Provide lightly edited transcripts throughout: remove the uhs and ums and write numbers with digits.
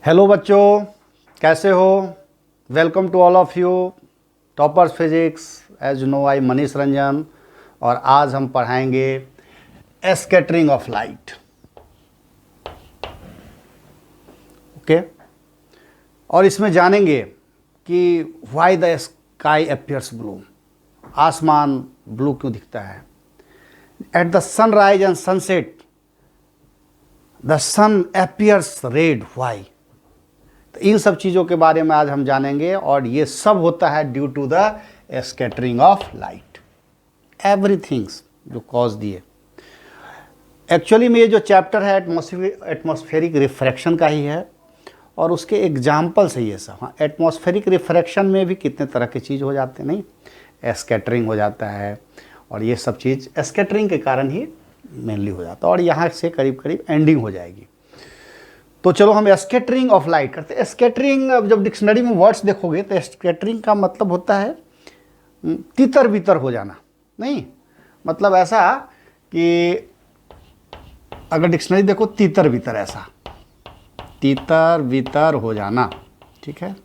Hello बच्चों, कैसे हो। Welcome to all of you toppers physics. As you know I Manish Ranjan और आज हम पढ़ाएंगे स्कैटरिंग ऑफ लाइट। ओके, और इसमें जानेंगे कि why the sky appears blue, आसमान ब्लू क्यों दिखता है। At the sunrise and sunset the sun appears red, why. तो इन सब चीज़ों के बारे में आज हम जानेंगे और ये सब होता है due to the scattering of light. Everythings जो कॉज दिए। एक्चुअली में ये जो चैप्टर है एटमॉस्फेरिक रिफ्रैक्शन का ही है और उसके एग्जाम्पल्स है ये सब। हाँ, एटमॉस्फेरिक रिफ्रैक्शन में भी कितने तरह की चीज़ हो जाते हैं, नहीं, स्कैटरिंग हो जाता है और ये सब चीज़ स्कैटरिंग के कारण ही मेनली हो जाता है और यहाँ से करीब करीब एंडिंग हो जाएगी। तो चलो हम स्कैटरिंग ऑफ लाइट करते हैं। स्कैटरिंग, अब जब डिक्शनरी में वर्ड्स देखोगे तो स्कैटरिंग का मतलब होता है तितर बितर हो जाना। नहीं, मतलब ऐसा कि अगर डिक्शनरी देखो तितर बितर, ऐसा तितर बितर हो जाना, ठीक है।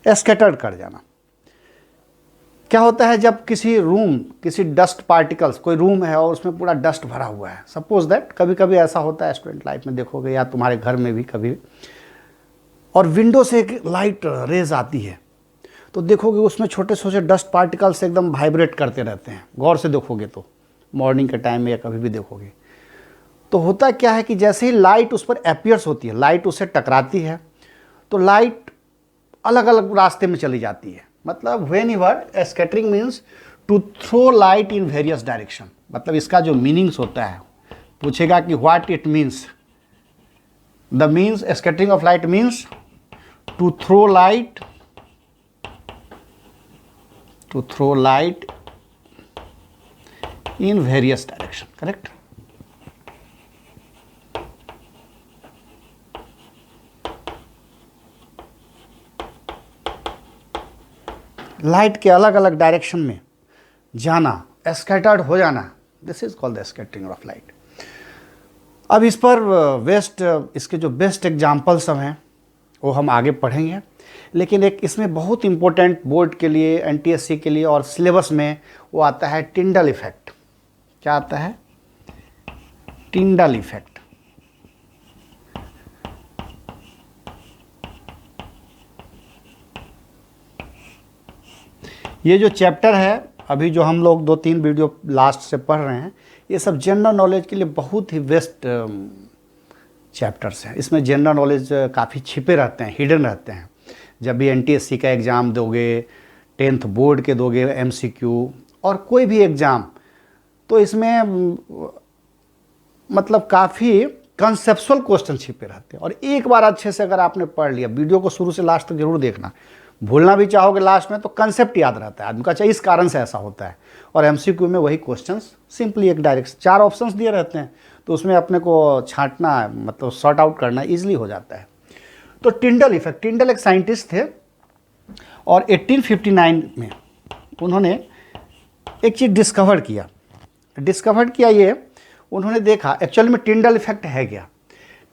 स्कैटर्ड कर जाना क्या होता है, जब किसी डस्ट पार्टिकल्स, कोई रूम है और उसमें पूरा डस्ट भरा हुआ है, सपोज दैट, कभी कभी ऐसा होता है स्टूडेंट लाइफ में देखोगे या तुम्हारे घर में भी कभी, और विंडो से एक लाइट रेज आती है तो देखोगे उसमें छोटे छोटे डस्ट पार्टिकल्स एकदम वाइब्रेट करते रहते हैं। गौर से देखोगे तो मॉर्निंग के टाइम में या कभी भी देखोगे तो होता क्या है कि जैसे ही लाइट उस पर अपीयर्स होती है, लाइट उससे टकराती है तो लाइट अलग अलग रास्ते में चली जाती है। मतलब when you word scattering means to throw light in various direction. मतलब इसका जो मीनिंग्स होता है, पूछेगा कि what it means. The means scattering of light means to throw light in various direction, correct. Light के अलग अलग डायरेक्शन में जाना, स्कैटर्ड हो जाना, this is called the scattering of light. अब इस पर इसके जो बेस्ट एग्जाम्पल्स सब हैं वो हम आगे पढ़ेंगे, लेकिन एक इसमें बहुत इंपॉर्टेंट बोर्ड के लिए, एनटीएससी के लिए और सिलेबस में वो आता है टिंडल इफेक्ट। क्या आता है? Tyndall effect. ये जो चैप्टर है अभी जो हम लोग 2-3 वीडियो लास्ट से पढ़ रहे हैं, ये सब जनरल नॉलेज के लिए बहुत ही बेस्ट चैप्टर्स हैं। इसमें जनरल नॉलेज काफ़ी छिपे रहते हैं, हिडन रहते हैं। जब भी एनटीएससी का एग्ज़ाम दोगे, 10th बोर्ड के दोगे एमसीक्यू और कोई भी एग्ज़ाम, तो इसमें मतलब काफ़ी कंसेप्चुअल क्वेश्चन छिपे रहते हैं। और एक बार अच्छे से अगर आपने पढ़ लिया, वीडियो को शुरू से लास्ट तक जरूर देखना, भूलना भी चाहोगे लास्ट में तो कंसेप्ट याद रहता है आदमी का, अच्छा इस कारण से ऐसा होता है। और एमसीक्यू में वही क्वेश्चंस सिंपली एक डायरेक्ट 4 ऑप्शंस दिए रहते हैं तो उसमें अपने को छांटना, मतलब सॉर्ट आउट करना ईजिली हो जाता है। तो टिंडल इफेक्ट, टिंडल एक साइंटिस्ट थे और 1859 में उन्होंने एक चीज़ डिस्कवर किया ये उन्होंने देखा। एक्चुअली में टिंडल इफेक्ट है क्या?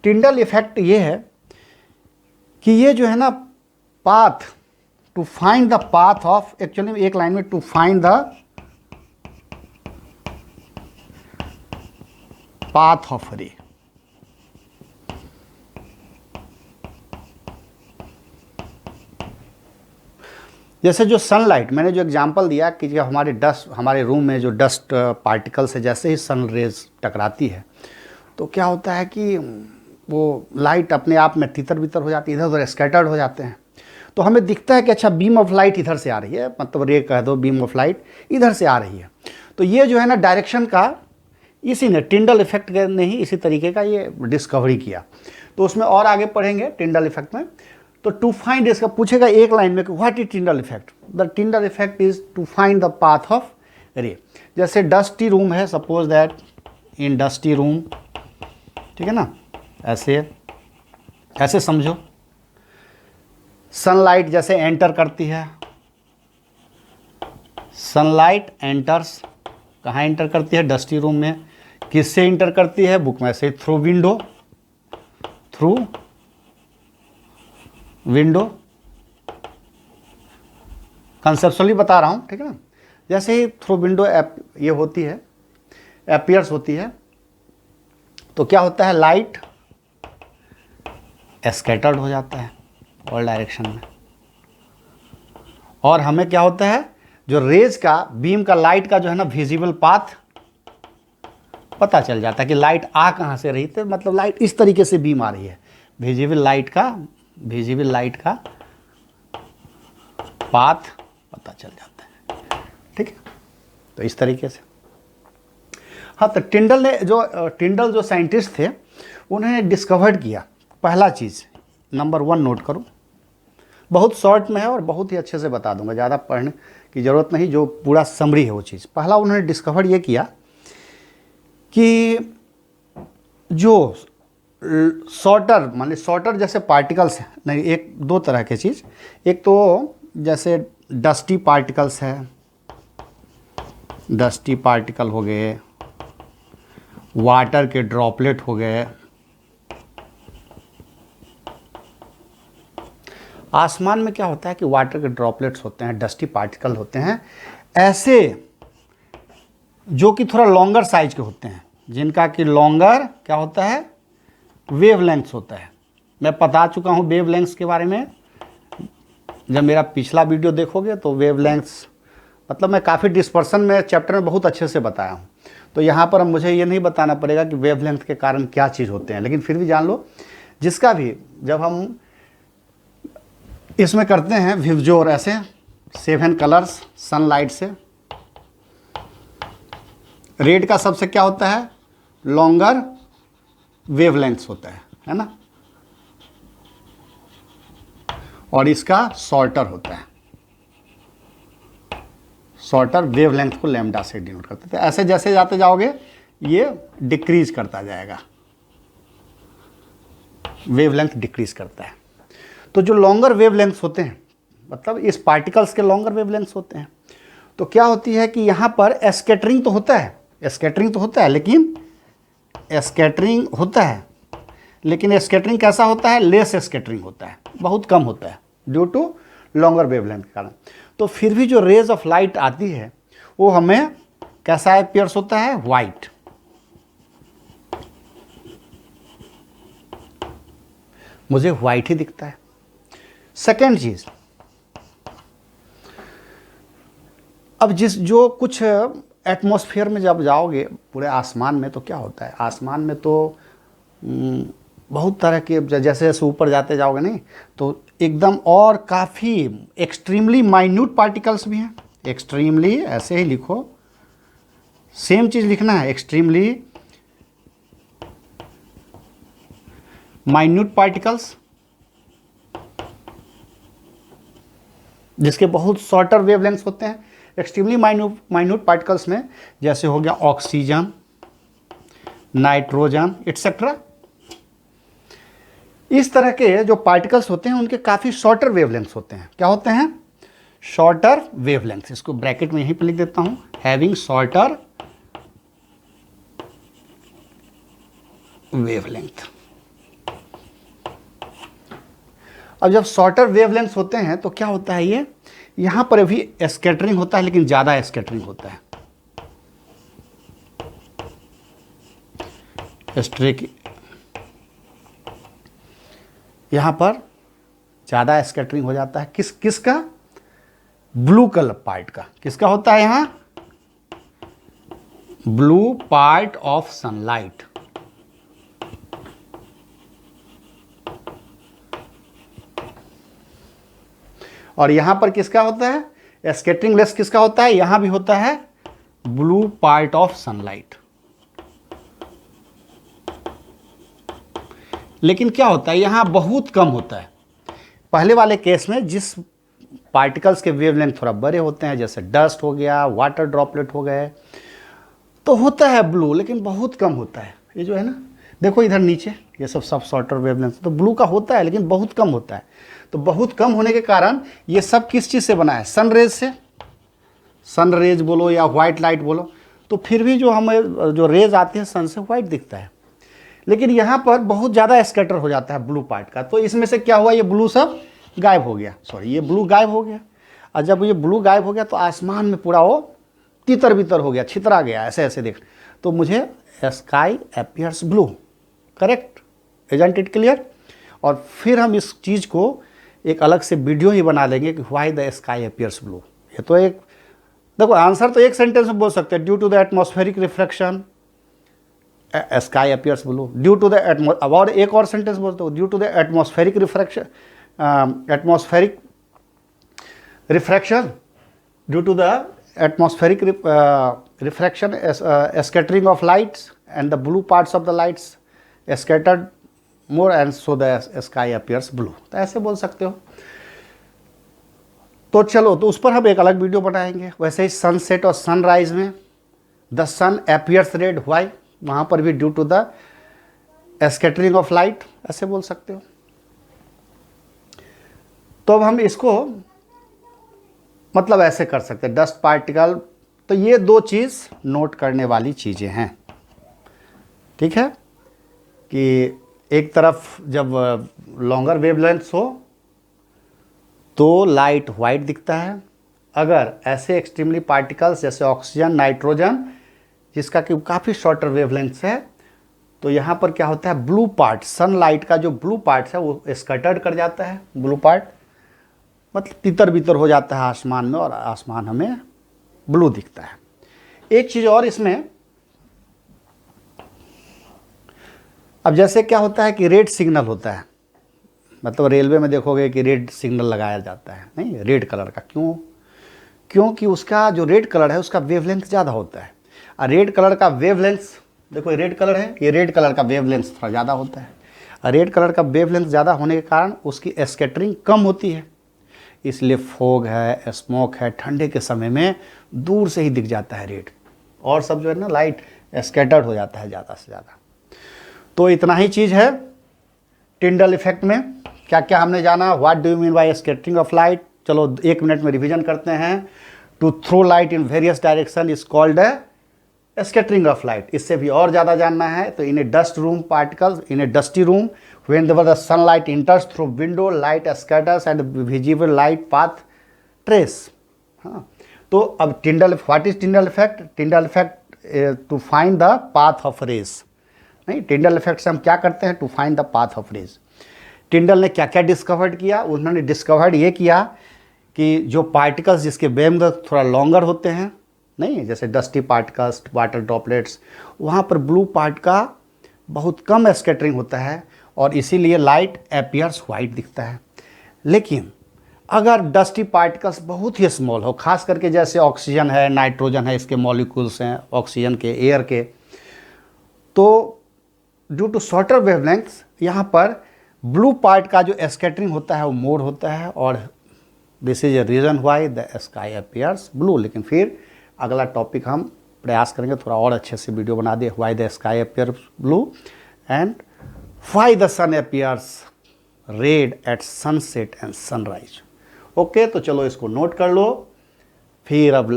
टिंडल इफेक्ट ये है कि ये जो है ना path, to find the path of, actually में एक लाइन में to find the path of ray. जैसे जो सनलाइट, मैंने जो एग्जांपल दिया कि जब हमारे रूम में जो डस्ट पार्टिकल्स है, जैसे ही सन रेज टकराती है तो क्या होता है कि वो लाइट अपने आप में तितर बितर हो जाती है, इधर उधर स्कैटर्ड हो जाते हैं। तो हमें दिखता है कि अच्छा बीम ऑफ लाइट इधर से आ रही है, मतलब रे कह दो, बीम ऑफ लाइट इधर से आ रही है। तो ये जो है ना डायरेक्शन का इसी ने, टिंडल इफेक्ट ने ही इसी तरीके का ये डिस्कवरी किया। तो उसमें और आगे पढ़ेंगे टिंडल इफेक्ट में। तो टू फाइंड, इसका पूछेगा एक लाइन में कि what is Tyndall effect. The Tyndall effect is to find the path of ray. जैसे डस्टी रूम है, suppose that in dusty room, ठीक है ना, ऐसे समझो। सनलाइट जैसे एंटर करती है, सनलाइट एंटर्स कहाँ इंटर करती है? डस्टी रूम में। किससे इंटर करती है? बुक में से, through window, through window. Conceptually बता रहा हूँ, ठीक है ना। जैसे ही थ्रू विंडो ये होती है, अपीयर्स होती है, तो क्या होता है? लाइट स्कैटर्ड हो जाता है ऑल डायरेक्शन में। और हमें क्या होता है? जो रेज का, बीम का, लाइट का जो है ना विजिबल पाथ पता चल जाता है कि लाइट आ कहाँ से रही थी। मतलब लाइट इस तरीके से बीम आ रही है, विजिबल लाइट का पाथ पता चल जाता है, ठीक है। तो इस तरीके से, हाँ। तो टिंडल जो साइंटिस्ट थे, उन्होंने डिस्कवर्ड किया। पहला चीज़ नंबर 1 नोट करो, बहुत शॉर्ट में है और बहुत ही अच्छे से बता दूंगा, ज़्यादा पढ़ने की ज़रूरत नहीं, जो पूरा समरी है वो चीज़। पहला उन्होंने डिस्कवर ये किया कि जो शॉर्टर, मान ली शॉर्टर जैसे पार्टिकल्स हैं, नहीं, एक दो तरह के चीज़। एक तो जैसे डस्टी पार्टिकल्स है, डस्टी पार्टिकल हो गए, वाटर के ड्रॉपलेट हो गए। आसमान में क्या होता है कि वाटर के ड्रॉपलेट्स होते हैं, डस्टी पार्टिकल होते हैं, ऐसे जो कि थोड़ा लॉन्गर साइज के होते हैं, जिनका कि लॉन्गर क्या होता है? वेवलेंथ्स होता है। मैं बता चुका हूँ वेवलेंथ्स के बारे में, जब मेरा पिछला वीडियो देखोगे तो वेवलेंथ्स मतलब मैं काफ़ी डिस्पर्सन में चैप्टर में बहुत अच्छे से बताया हूँ। तो यहाँ पर अब मुझे ये नहीं बताना पड़ेगा कि वेवलेंथ के कारण क्या चीज़ होते हैं, लेकिन फिर भी जान लो, जिसका भी जब हम इसमें करते हैं विवजोर, ऐसे 7 कलर्स सनलाइट से, रेड का सबसे क्या होता है? लॉन्गर वेवलेंथ्स होता है ना, और इसका शॉर्टर होता है। शॉर्टर वेवलेंथ को लैम्डा से डिनोट करते थे। ऐसे जैसे जाते जाओगे ये डिक्रीज करता जाएगा, वेवलेंथ डिक्रीज करता है। तो जो लॉन्गर वेवलेंथ्स होते हैं, मतलब इस पार्टिकल्स के लॉन्गर वेवलेंथ्स होते हैं, तो क्या होती है कि यहाँ पर स्कैटरिंग तो होता है, लेकिन स्कैटरिंग कैसा होता है? लेस स्कैटरिंग होता है, बहुत कम होता है ड्यू टू लॉन्गर वेवलेंथ के कारण। तो फिर भी जो रेज ऑफ लाइट आती है वो हमें कैसा अपीयर्स होता है? वाइट। मुझे वाइट ही दिखता है। सेकेंड चीज, अब जो कुछ एटमॉस्फेयर में जब जाओगे पूरे आसमान में, तो क्या होता है? आसमान में तो बहुत तरह के, जैसे जैसे ऊपर जाते जाओगे नहीं, तो एकदम और काफ़ी एक्सट्रीमली माइन्यूट पार्टिकल्स भी हैं। एक्सट्रीमली ऐसे ही लिखो, सेम चीज़ लिखना है, एक्सट्रीमली माइन्यूट पार्टिकल्स, जिसके बहुत शॉर्टर वेवलेंथ्स होते हैं। एक्सट्रीमली माइन्यूट पार्टिकल्स में जैसे हो गया ऑक्सीजन, नाइट्रोजन एटसेट्रा। इस तरह के जो पार्टिकल्स होते हैं उनके काफ़ी शॉर्टर वेवलेंथ्स होते हैं। क्या होते हैं? Shorter wavelength. इसको ब्रैकेट में यहीं पर लिख देता हूं, हैविंग शॉर्टर वेवलेंथ। अब जब शॉर्टर वेवलेंथ होते हैं तो क्या होता है? ये यहां पर भी स्कैटरिंग होता है, लेकिन ज़्यादा स्कैटरिंग होता है। यहां पर ज़्यादा स्कैटरिंग हो जाता है। किसका? ब्लू कलर पार्ट का। किसका होता है यहां? Blue part of sunlight. और यहां पर किसका होता है? स्कैटरिंग लेस किसका होता है? यहां भी होता है ब्लू पार्ट ऑफ सनलाइट। लेकिन क्या होता है? यहां बहुत कम होता है। पहले वाले केस में जिस पार्टिकल्स के वेवलेंथ थोड़ा बड़े होते हैं, जैसे डस्ट हो गया, वाटर ड्रॉपलेट हो गए, तो होता है ब्लू, लेकिन बहुत कम होता है। ये जो है ना, देखो इधर नीचे ये सब शॉर्टर वेवलेंथ, तो ब्लू का होता है लेकिन बहुत कम होता है। तो बहुत कम होने के कारण ये सब किस चीज़ से बना है? सन रेज से। सन रेज बोलो या व्हाइट लाइट बोलो, तो फिर भी जो हमें जो रेज आते हैं सन से वाइट दिखता है। लेकिन यहाँ पर बहुत ज़्यादा स्कैटर हो जाता है ब्लू पार्ट का, तो इसमें से क्या हुआ, ये ब्लू सब गायब हो गया, सॉरी ये ब्लू गायब हो गया। और जब ये ब्लू गायब हो गया तो आसमान में पूरा वो तितर बितर हो गया, छितरा गया, ऐसे ऐसे देख, तो मुझे sky appears blue, correct, isn't it clear. और फिर हम इस चीज़ को एक अलग से वीडियो ही बना लेंगे कि why the sky appears blue. ये तो एक, देखो आंसर तो एक सेंटेंस में बोल सकते हैं, due to the atmospheric reflection sky appears blue, due to the और एक और सेंटेंस बोलते हो, due to the atmospheric refraction, atmospheric refraction, due to the atmospheric refraction, scattering of lights, and the blue parts of the lights scattered more, and so the sky appears blue। तो ऐसे बोल सकते हो। तो चलो, तो उस पर हम एक अलग वीडियो बनाएंगे। वैसे ही सनसेट और सनराइज में the sun appears red, why, वहाँ पर भी due to the scattering of light, ऐसे बोल सकते हो। तो अब हम इसको मतलब ऐसे कर सकते हैं, डस्ट पार्टिकल। तो ये दो चीज़ नोट करने वाली चीज़ें हैं, ठीक है, कि एक तरफ जब लॉन्गर वेवलेंथ्स हो तो लाइट वाइट दिखता है। अगर ऐसे एक्सट्रीमली पार्टिकल्स जैसे ऑक्सीजन, नाइट्रोजन, जिसका कि काफ़ी शॉर्टर वेवलेंथ्स है, तो यहाँ पर क्या होता है, ब्लू पार्ट, सनलाइट का जो ब्लू पार्ट है वो स्कैटर्ड कर जाता है, ब्लू पार्ट मतलब तितर बितर हो जाता है आसमान में, और आसमान हमें ब्लू दिखता है। एक चीज़ और इसमें, अब जैसे क्या होता है कि रेड सिग्नल होता है, मतलब रेलवे में देखोगे कि रेड सिग्नल लगाया जाता है, नहीं, रेड कलर का, क्यों? क्योंकि उसका जो रेड कलर है उसका वेवलेंथ ज़्यादा होता है। और रेड कलर का वेवलेंथ, देखो ये रेड कलर है, ये रेड कलर का वेवलेंथ थोड़ा ज़्यादा होता है। और रेड कलर का वेवलेंथ ज़्यादा होने के कारण उसकी स्कैटरिंग कम होती है, इसलिए फोग है, स्मोक है, ठंडे के समय में दूर से ही दिख जाता है रेड, और सब जो है ना लाइट स्कैटर्ड हो जाता है ज़्यादा से ज़्यादा। तो इतना ही चीज़ है टिंडल इफेक्ट में। क्या क्या हमने जाना, what do you mean by scattering of light. चलो 1 मिनट में रिवीजन करते हैं। To throw light in various direction is called scattering of light. इससे भी और ज़्यादा जानना है तो in a dust room particles, in a dusty room, whenever the sunlight enters through window, light scatters and visible light path trace। हाँ, तो अब Tyndall, what is Tyndall effect? Tyndall effect to find the path of rays. नहीं, Tyndall effect से हम क्या करते हैं? To find the path of rays. Tyndall ने क्या क्या डिस्कवर्ड किया? उन्होंने डिस्कवर्ड ये किया कि जो पार्टिकल्स जिसके वेवलेंथ थोड़ा लॉन्गर होते हैं, नहीं, जैसे डस्टी पार्टिकल्स, वाटर ड्रॉपलेट्स, वहाँ पर ब्लू पार्ट का बहुत कम स्कैटरिंग होता है और इसीलिए लाइट अपीयर्स वाइट दिखता है। लेकिन अगर डस्टी पार्टिकल्स बहुत ही स्मॉल हो, खास करके जैसे ऑक्सीजन है, नाइट्रोजन है, इसके मॉलिक्यूल्स हैं, ऑक्सीजन के, एयर के, तो ड्यू टू शॉर्टर वेवलेंथ्स यहाँ पर ब्लू पार्ट का जो स्कैटरिंग होता है वो मोर होता है, और this is a reason why the sky appears blue. लेकिन फिर अगला टॉपिक हम प्रयास करेंगे थोड़ा और अच्छे से वीडियो बना दे, why the sky appears blue and why the sun appears red at sunset and sunrise। Okay, तो चलो इसको नोट कर लो, फिर अब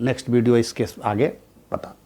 नेक्स्ट वीडियो इसके आगे बताते हैं।